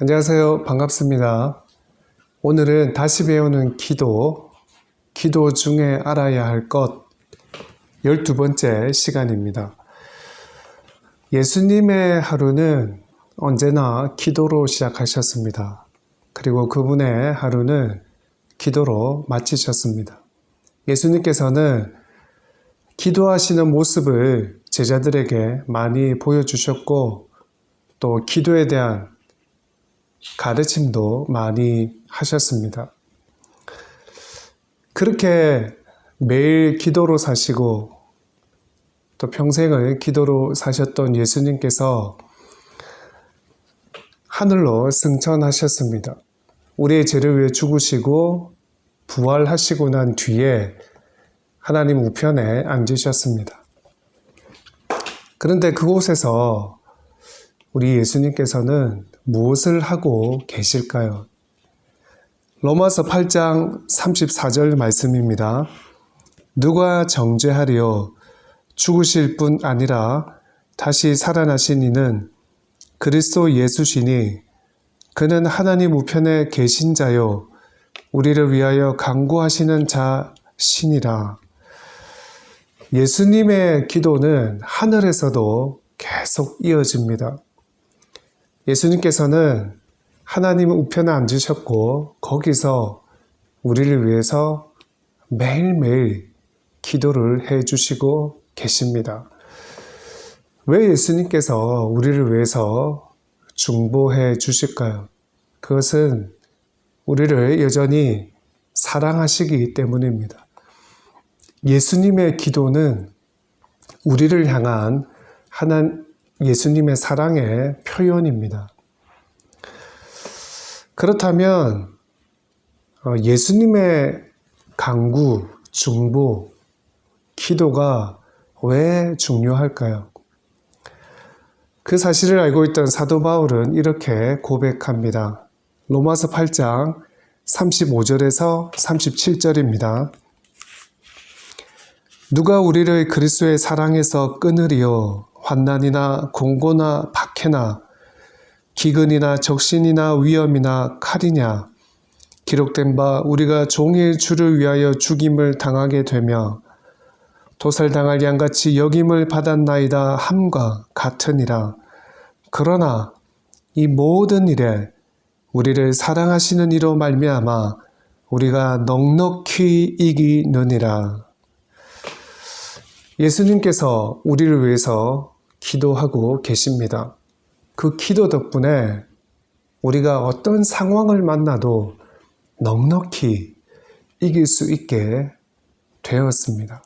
안녕하세요. 반갑습니다. 오늘은 다시 배우는 기도 중에 알아야 할 것 12번째 시간입니다. 예수님의 하루는 언제나 기도로 시작하셨습니다. 그리고 그분의 하루는 기도로 마치셨습니다. 예수님께서는 기도하시는 모습을 제자들에게 많이 보여주셨고 또 기도에 대한 가르침도 많이 하셨습니다. 그렇게 매일 기도로 사시고 또 평생을 기도로 사셨던 예수님께서 하늘로 승천하셨습니다. 우리의 죄를 위해 죽으시고 부활하시고 난 뒤에 하나님 우편에 앉으셨습니다. 그런데 그곳에서 우리 예수님께서는 무엇을 하고 계실까요? 로마서 8장 34절 말씀입니다. 누가 정죄하리요? 죽으실 뿐 아니라 다시 살아나신 이는 그리스도 예수시니 그는 하나님 우편에 계신 자요 우리를 위하여 간구하시는 자시니라. 예수님의 기도는 하늘에서도 계속 이어집니다. 예수님께서는 하나님 우편에 앉으셨고 거기서 우리를 위해서 매일매일 기도를 해주시고 계십니다. 왜 예수님께서 우리를 위해서 중보해 주실까요? 그것은 우리를 여전히 사랑하시기 때문입니다. 예수님의 기도는 우리를 향한 예수님의 사랑의 표현입니다. 그렇다면 예수님의 간구, 중보, 기도가 왜 중요할까요? 그 사실을 알고 있던 사도 바울은 이렇게 고백합니다. 로마서 8장 35절에서 37절입니다. 누가 우리를 그리스도의 사랑에서 끊으리요? 환난이나 공고나 박해나 기근이나 적신이나 위험이나 칼이냐? 기록된 바 우리가 종일 주를 위하여 죽임을 당하게 되며 도살당할 양같이 여김을 받았나이다 함과 같으니라. 그러나 이 모든 일에 우리를 사랑하시는 이로 말미암아 우리가 넉넉히 이기느니라. 예수님께서 우리를 위해서 기도하고 계십니다. 그 기도 덕분에 우리가 어떤 상황을 만나도 넉넉히 이길 수 있게 되었습니다.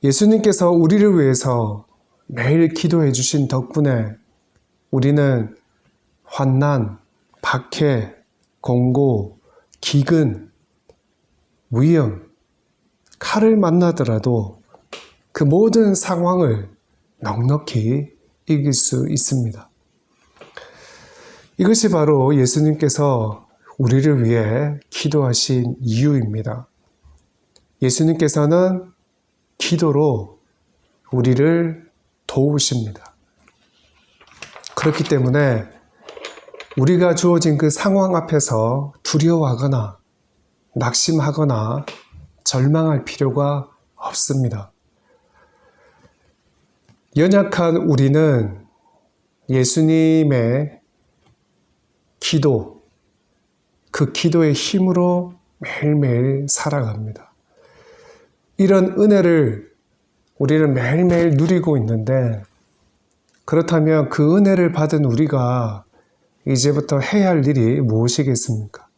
예수님께서 우리를 위해서 매일 기도해 주신 덕분에 우리는 환난, 박해, 공고, 기근, 위험, 칼을 만나더라도 그 모든 상황을 넉넉히 이길 수 있습니다. 이것이 바로 예수님께서 우리를 위해 기도하신 이유입니다. 예수님께서는 기도로 우리를 도우십니다. 그렇기 때문에 우리가 주어진 그 상황 앞에서 두려워하거나 낙심하거나 절망할 필요가 없습니다. 연약한 우리는 예수님의 기도, 그 기도의 힘으로 매일매일 살아갑니다. 이런 은혜를 우리는 매일매일 누리고 있는데 그렇다면 그 은혜를 받은 우리가 이제부터 해야 할 일이 무엇이겠습니까?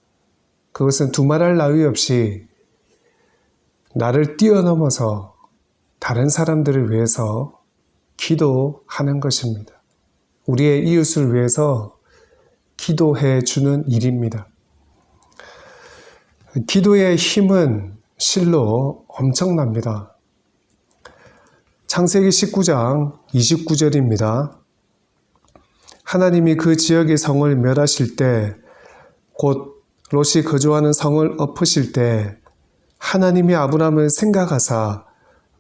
그것은 두말할 나위 없이 나를 뛰어넘어서 다른 사람들을 위해서 기도하는 것입니다. 우리의 이웃을 위해서 기도해 주는 일입니다. 기도의 힘은 실로 엄청납니다. 창세기 19장 29절입니다. 하나님이 그 지역의 성을 멸하실 때, 곧 롯이 거주하는 성을 엎으실 때 하나님이 아브람을 생각하사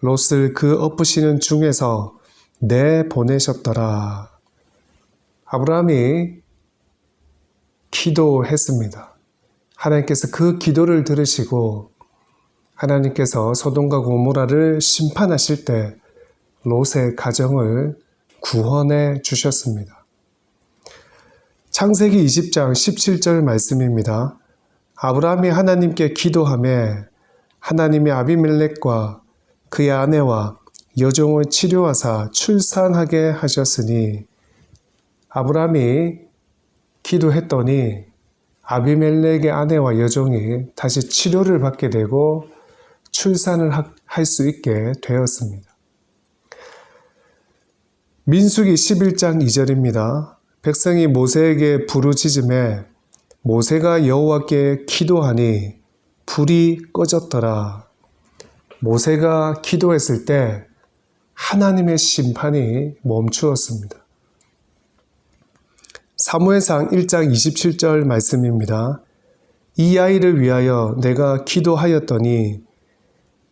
롯을 그 엎으시는 중에서 내보내셨더라. 아브라함이 기도했습니다. 하나님께서 그 기도를 들으시고 하나님께서 소돔과 고모라를 심판하실 때 롯의 가정을 구원해 주셨습니다. 창세기 20장 17절 말씀입니다. 아브라함이 하나님께 기도하며 하나님이 아비멜렉과 그의 아내와 여종을 치료하사 출산하게 하셨으니, 아브라함이 기도했더니 아비멜렉의 아내와 여종이 다시 치료를 받게 되고 출산을 할 수 있게 되었습니다. 민수기 11장 2절입니다. 백성이 모세에게 부르짖음에 모세가 여호와께 기도하니 불이 꺼졌더라. 모세가 기도했을 때 하나님의 심판이 멈추었습니다. 사무엘상 1장 27절 말씀입니다. 이 아이를 위하여 내가 기도하였더니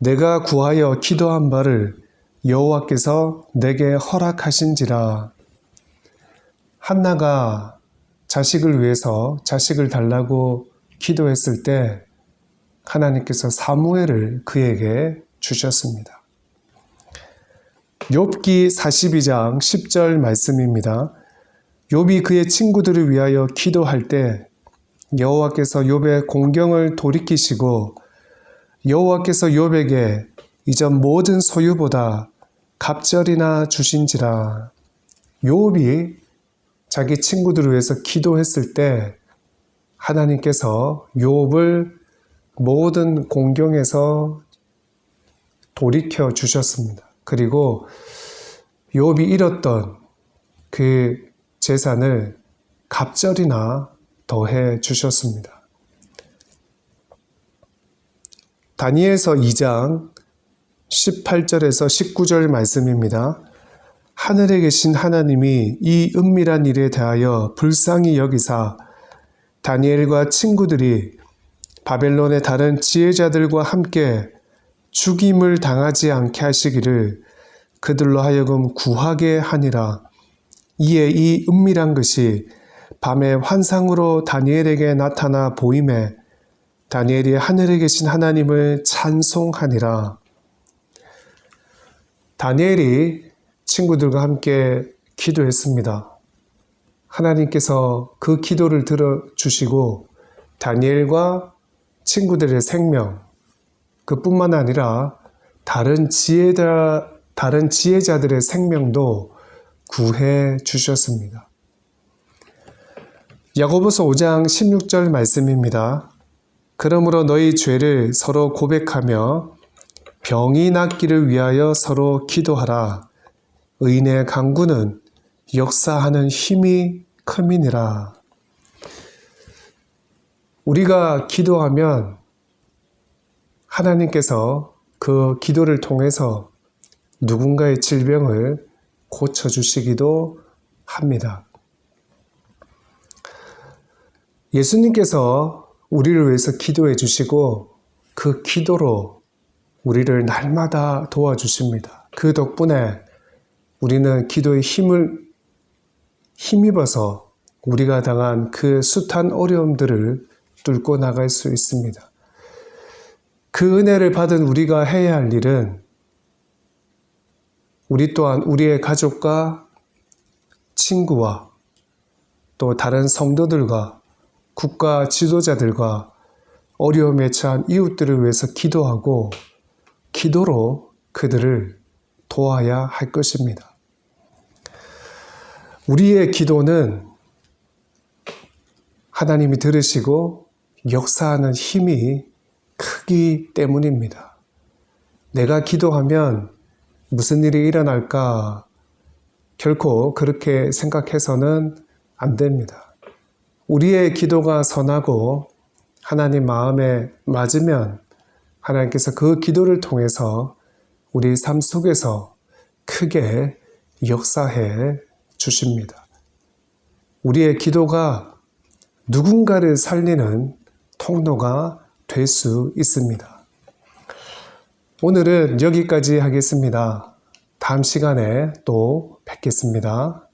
내가 구하여 기도한 바를 여호와께서 내게 허락하신지라. 한나가 자식을 위해서 자식을 달라고 기도했을 때 하나님께서 사무엘을 그에게 주셨습니다. 욥기 42장 10절 말씀입니다. 욥이 그의 친구들을 위하여 기도할 때 여호와께서 욥의 공경을 돌이키시고 여호와께서 욥에게 이전 모든 소유보다 갑절이나 주신지라. 욥이 자기 친구들을 위해서 기도했을 때 하나님께서 욥을 모든 공경에서 돌이켜 주셨습니다. 그리고 욥이 잃었던 그 재산을 갑절이나 더해 주셨습니다. 다니엘서 2장 18절에서 19절 말씀입니다. 하늘에 계신 하나님이 이 은밀한 일에 대하여 불쌍히 여기사 다니엘과 친구들이 바벨론의 다른 지혜자들과 함께 죽임을 당하지 않게 하시기를 그들로 하여금 구하게 하니라. 이에 이 은밀한 것이 밤에 환상으로 다니엘에게 나타나 보임에 다니엘이 하늘에 계신 하나님을 찬송하니라. 다니엘이 친구들과 함께 기도했습니다. 하나님께서 그 기도를 들어주시고 다니엘과 친구들의 생명, 그뿐만 아니라 다른 지혜자들의 생명도 구해 주셨습니다. 야고보서 5장 16절 말씀입니다. 그러므로 너희 죄를 서로 고백하며 병이 낫기를 위하여 서로 기도하라. 의인의 강구는 역사하는 힘이 큼이니라. 우리가 기도하면 하나님께서 그 기도를 통해서 누군가의 질병을 고쳐주시기도 합니다. 예수님께서 우리를 위해서 기도해 주시고 그 기도로 우리를 날마다 도와주십니다. 그 덕분에 우리는 기도의 힘입어서 우리가 당한 그 숱한 어려움들을 뚫고 나갈 수 있습니다. 그 은혜를 받은 우리가 해야 할 일은 우리 또한 우리의 가족과 친구와 또 다른 성도들과 국가 지도자들과 어려움에 처한 이웃들을 위해서 기도하고 기도로 그들을 도와야 할 것입니다. 우리의 기도는 하나님이 들으시고 역사하는 힘이 크기 때문입니다. 내가 기도하면 무슨 일이 일어날까? 결코 그렇게 생각해서는 안 됩니다. 우리의 기도가 선하고 하나님 마음에 맞으면 하나님께서 그 기도를 통해서 우리 삶 속에서 크게 역사해 주십니다. 우리의 기도가 누군가를 살리는 통로가 될 수 있습니다. 오늘은 여기까지 하겠습니다. 다음 시간에 또 뵙겠습니다.